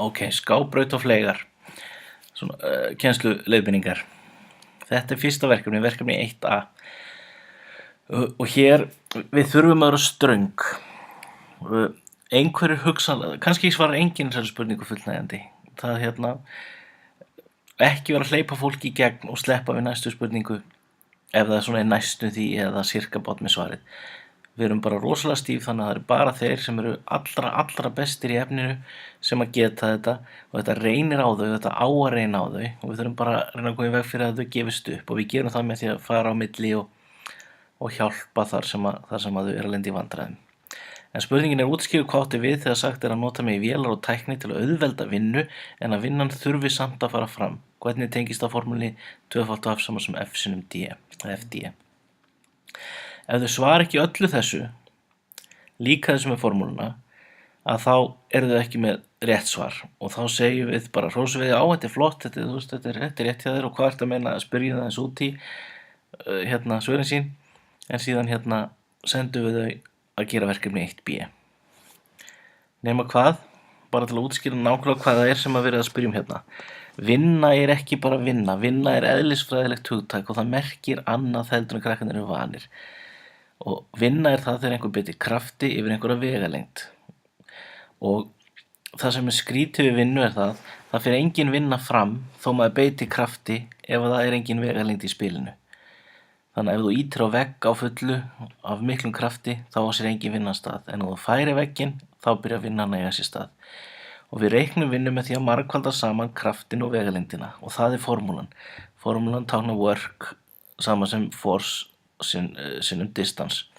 Ok, skábraut og fleygar. Svona kennsluleiðbeiningar. Þetta fyrsta verkefni 1A. Og hér við þurfum að vera ströng. Einhverjir hugsanlega, kannski svarar enginn þessari spurningu fullnægjandi. Það ekki vera að hleypa fólki í gegn og sleppa við næstu spurningu ef það svona næstu því eða sirka bát með svarið. Við erum bara rosalega stíf, þannig að það bara þeir sem eru allra bestir í efninu sem að geta þetta, og þetta reynir á þau, þetta á að reyna á þau, og við þurfum bara að reyna að koma í veg fyrir að þau gefist upp, og við gerum það með því að fara á milli og hjálpa þar sem að þau eru að lenda í vandræðum. En spurningin útskýrð hvað átti við þegar sagt að nota mig vélar og tækni til að auðvelda vinnu en að vinnan þurfi samt að fara fram. Hvernig tengist það formúlunni 2f = f sinnum d, FD. Ef þau svara ekki öllu þessu, líka þessu með formúluna, að þá eru þau ekki með rétt svar. Og þá segjum við bara, hrósum við, þetta er flott, þetta er rétt hjá þér, og hvað ertu að meina að spyrja það eins út í svörin sín, en síðan sendum við þau að gera verkefni 1B. Nema hvað? Bara til að útskýra nákvæmlega hvað það er sem að verið að spyrja hérna. Vinna er ekki bara vinna. Vinna er eðlisfræðilegt hugtak og það merkir annað heldur en krakkarnir eru vanir. Og vinna er það þegar einhver beitir krafti yfir einhverja vegalengd. Og það sem er skrítið við vinnu er það fer engin vinna fram þó maður beiti krafti ef það er engin vegalengd í spilinu. Þannig að ef þú ýtir á vegg á fullu af miklum krafti, þá á sér engin vinna stað. En ef þú færir vegginn, þá byrja vinnan að eiga sér stað. Og við reiknum vinnu með því að margfalda saman kraftin og vegalengdina. Og það er formúlan. Formúlan táknar work sama sem force sinnum distance.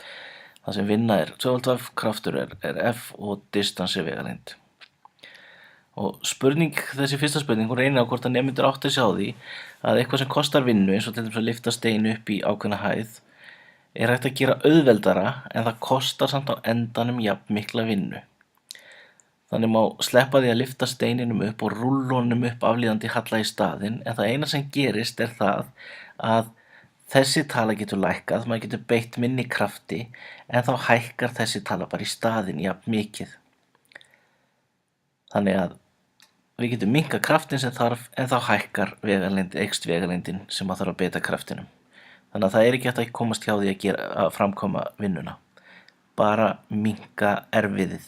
Það sem vinna er 2f, kraftur er f og distance er vegalengd. Og þessi fyrsta spurning, hún reynir á hvort að nemendur átti sig á því að eitthvað sem kostar vinnu, eins og til dæmis að lyfta steinu upp í ákveðna hæð, er hægt að gera auðveldara en það kostar samt á endanum jafn mikla vinnu. Þannig má sleppa því að lyfta steininum upp og rúlla honum upp aflíðandi halla í staðinn, en það eina sem gerist er það að þessi tala getur lækkað, maður getur beitt minni krafti, en þá hækkar þessi tala bara í staðinn jafn mikið. Þannig að við getum minnkað kraftin sem þarf, en þá hækkar eykst vegalengdin sem maður þarf að beita kraftinum. Þannig að það er ekki hægt að komast hjá því að framkoma vinnuna. Bara minnka erfiðið.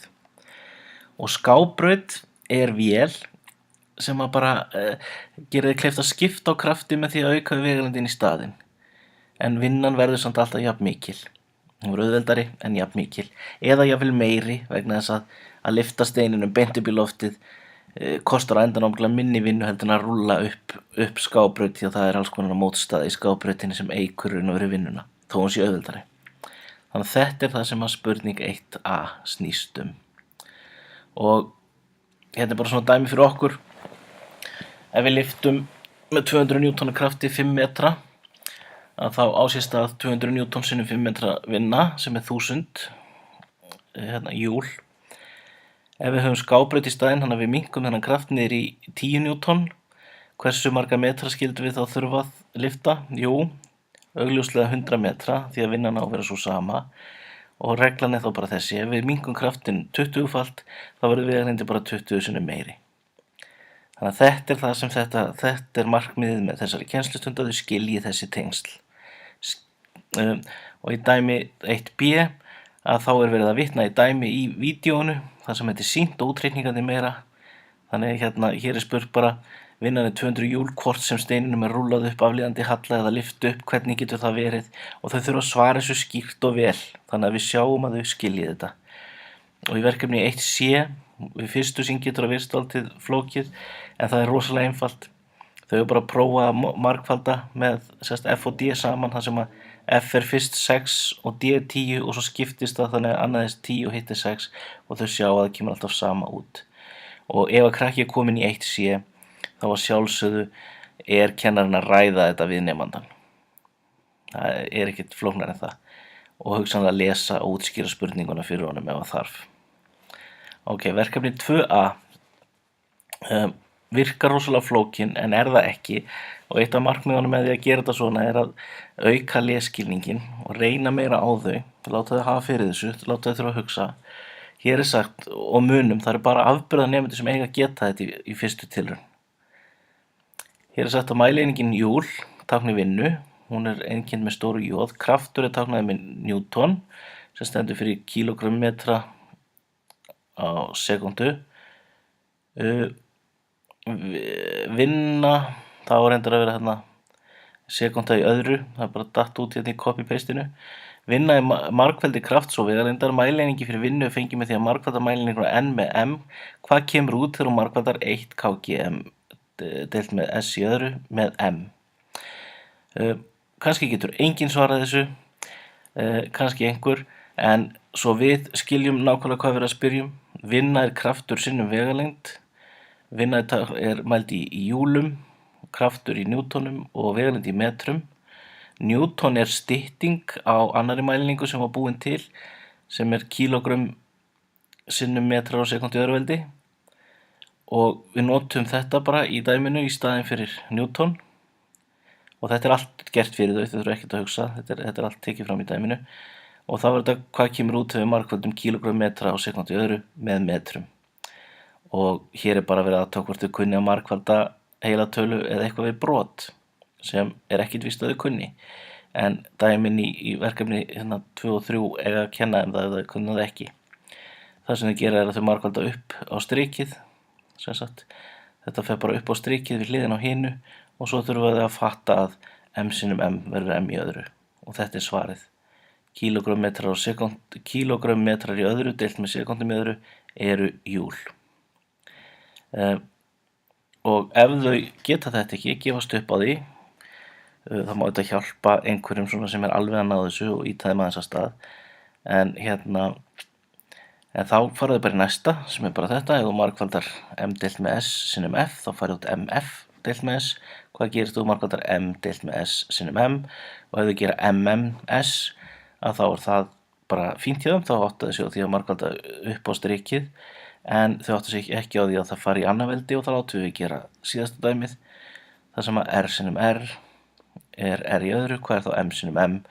Og skábraut er vél sem að bara gerir þið kleift að skipta á krafti með því að auka vegalengdin í staðinn. En vinnan verður samt alltaf jafn mikil. Hún verður auðveldari en jafn mikil. Eða jafnvel meiri vegna þess að lyfta steininum beint upp í loftið kostar á endanum minni vinnu heldur en að rúlla upp skábraut, því að það er alls konar mótstaða í skábrautinni sem eykur og verður vinnuna, þó hún sé auðveldari. Þannig að þetta er það sem að spurning 1A snýst um. Og hérna er bara svona dæmi fyrir okkur. Ef við lyftum með 200 Newton krafti 5 metra, að þá á sér stað 200 Newton sinnum 5 metra vinna sem er 1000 júl. Ef við höfum skábraut í staðinn, þannig að við minnkum þennan kraft niður í 10 Newton, hversu marga metra skildum við þá þurfa að lyfta? Jú, augljóslega 100 metra, því að vinnan á að vera svo sama. Og reglan er þá bara þessi, ef við minnkum kraftin 20-falt, þá verður vegalengdin bara 20 sinnum meiri. Þannig að þetta er það sem þetta er markmiðið með þessari kennslustund, að þau skilji þessi tengsl. Og í dæmi 1B, að þá er verið að vitna í dæmi í vídeónu, það sem heitir sýnt og útreikningandi meira. Þannig hér er spurt bara, vinnan er 200 júl, hvort sem steininum er rúllað upp aflíðandi halla eða lyft upp, hvernig getur það verið? Og þau þurfa að svara þessu skýrt og vel, þannig að við sjáum að þau skilji þetta. Og í verkefni 1C, við fyrstu sín getur að virðast dálítið flókið, en það er rosalega einfalt. Þau eru bara að prófa að margfalda með F og D saman, þar sem að F er fyrst 6 og D er 10 og svo skiptist það þannig að annað er 10 og hitt er 6 og þau sjá að það kemur alltaf sama út. Og ef að krakki er komin í 1C, þá að sjálfsögðu er kennarinn að ræða þetta við nemandann. Það er ekkert flóknar en það. Og hugsanlega lesa og útskýra spurninguna fyrir honum ef það þarf. Ok, verkefni 2A. Virkar rosalega flókin en er það ekki, og eitt af markmiðunum með því að gera þetta svona er að auka lesskilningin og reyna meira á þau, láta þau hafa fyrir þessu, láta þau þurfa að hugsa. Hér sagt, og munum, það bara afburðanemendur sem eiga að geta þetta í fyrstu tilraun. Hér sagt að mælieiningin júl tákni vinnu, hún einkennd með stóru jóð, kraftur táknaði með Newton, sem stendur fyrir kílógrömmetra á sekundu. Vinna, þá reyndar að vera hérna sekúnda í öðru, það bara datt út hérna í copy-pastinu. Vinna margfeldi krafts og vegalengdar, mæleiningi fyrir vinnu fengið með því að margfalda mæleininguna n með m. Hvað kemur út þegar hún margfaldar 1 kgm deilt með s í öðru með m? Kannski getur enginn svarað þessu, kannski einhver, en svo við skiljum nákvæmlega hvað við erum að spyrja um. Vinna kraftur sinnum vegalengd, vinna mæld í júlum, kraftur í newtonum og vegalengd í metrum. Newton stytting á annarri mælingu sem var búin til, sem kílógrömm sinnum metrar á sekúndu í öðruveldi, og við notum þetta bara í dæminu í staðinn fyrir Newton, og þetta allt gert fyrir þau þurfa ekkert að hugsa, þetta allt tekið fram í dæminu, og þá þetta hvað kemur út þegar við margföldum kílógrömm metra á sekúndu í öðru með metrum. Og hér bara verið að hvort þau kunni að margfalda heilatölu eða eitthvað við brot, sem ekkert víst að þau kunni, en dæmin í verkefni 2 og 3 eiga að kenna þeim það ef þau kunna það ekki. Það sem þau gera að þau margfalda upp á strikið, sem sagt, þetta fer bara upp á strikið við hliðina á hinu, og svo þurfa þau að fatta að m sinnum m verður m í öðru, og þetta svarið. Kílógrömmetrar í öðru deilt með sekúndum í öðru eru júl. Og ef þau geta þetta ekki, gefast upp á því, það má þetta hjálpa einhverjum sem alveg að ná þessu og ýta þeim aðeins af stað. En þá fara þau bara í næsta, sem bara þetta. Ef þú margfaldar m deilt með s sinnum f, þá farið út mf deilt með s. Hvað gerist þú margfaldar m deilt með s sinnum m? Og ef þau gera mms, þá það bara fínt hjá þeim, þá áttaðu sig á því að margfalda upp á strikið. En þau áttu sig ekki á því að það fari í annarveldi, og þá látum við gera síðasta dæmið, þar sem að r sinnum r r í öðru, hvað þá m sinnum m,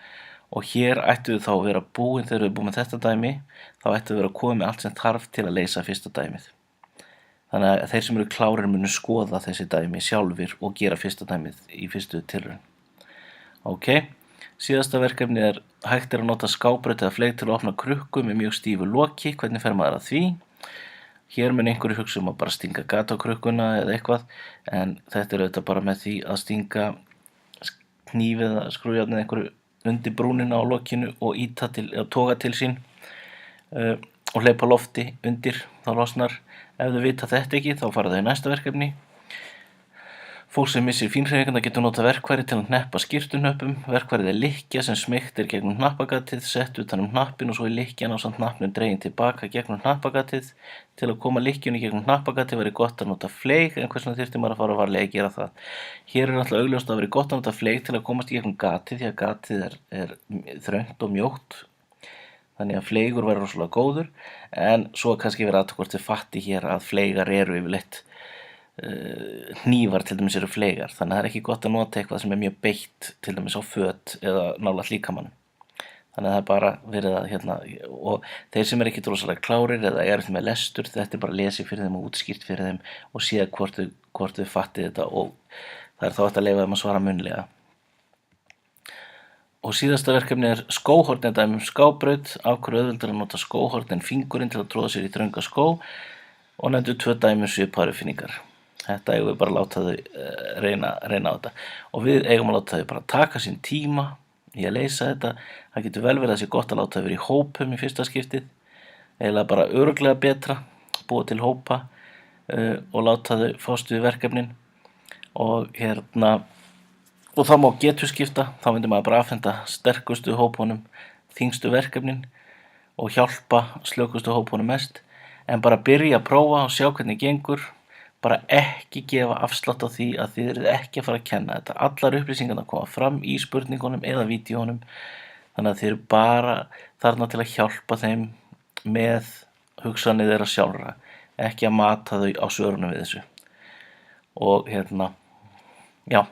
og hér ættu við þá að vera búin, þegar við búin með þetta dæmi, þá ættu við vera komið með allt sem þarf til að leysa fyrsta dæmið. Þannig að þeir sem eru klárir munu skoða þessi dæmi sjálfir og gera fyrsta dæmið í fyrstu tilraun. Ok, síðasta verkefni hægt að nota skábraut eða fleyg til að opna krukku með mjög stífu loki. Hvernig fer maður að því? Hér mun einhverju hugsa að bara stinga gat á krukkuna eða eitthvað, en þetta auðvitað bara með því að stinga hníf eða skrúfjárn einhverju undir brúnina á lokinu og toga til sín og hleypa lofti undir, þá losnar. Ef þau vita þetta ekki, þá fara þau í næsta verkefni. Fólk sem missir fínhreyfingarnar getur notað verkfæri til að hneppa skyrtuhnöppum. Verkfærið lykkja sem smeygt gegnum hnappagatið, sett utan hnappinn, og svo lykkjan ásamt hnappnum dregin tilbaka gegnum hnappagatið. Til að koma lykkjunni gegnum hnappagatið væri gott að nota fleyg, en hvers vegna þyrfti maður að fara varlega að gera það? Hér náttúrulega augljóst að væri gott að nota fleyg til að komast í gegnum gatið, því að gatið er þröngt og mjótt. Þannig að fleygur væri rosalega góður, en svo kannski verið að hvort þið fatti hér að fleygar eru yfirleitt hnífar til dæmis eru fleygar, þannig að það ekki gott að nota eitthvað sem mjög beitt, til dæmis á föt eða nálægt líkamann. Þannig að það bara verið að og þeir sem ekki rosalega klárir eða eru með lestur, þetta bara lesið fyrir þeim og útskýrt fyrir þeim og séð hvort þau fatti þetta, og það þá hægt að leyfa þeim að svara munnlega. Og síðasta verkefni skóhorn eða skábraut. Af hverju auðveldara að nota skóhorn en fingurinn til að tróða sér í þrönga skó, og nefndu 2 dæmi svipaðar uppfinningar. Þetta eigum við bara að láta þau reyna á þetta, og við eigum að láta þau bara taka sín tíma í að leysa þetta. Það getur vel verið að sé gott að láta þau vera í hópum í fyrsta skiptið, eiginlega bara örugglega betra, búa til hópa og láta þau fást við verkefnin, og þá má getuskipta. Þá myndi maður bara afhenda sterkustu hópunum þyngstu verkefnin og hjálpa slökustu hópunum mest, en bara byrja að prófa og sjá hvernig gengur. Bara ekki gefa afslátt á því að þið eruð ekki að fara að kenna þetta. Allar upplýsingarnar koma fram í spurningunum eða vídeónum, þannig að þið eru bara þarna til að hjálpa þeim með hugsanir þeirra sjálfra, ekki að mata þau á svörunum við þessu. Og já.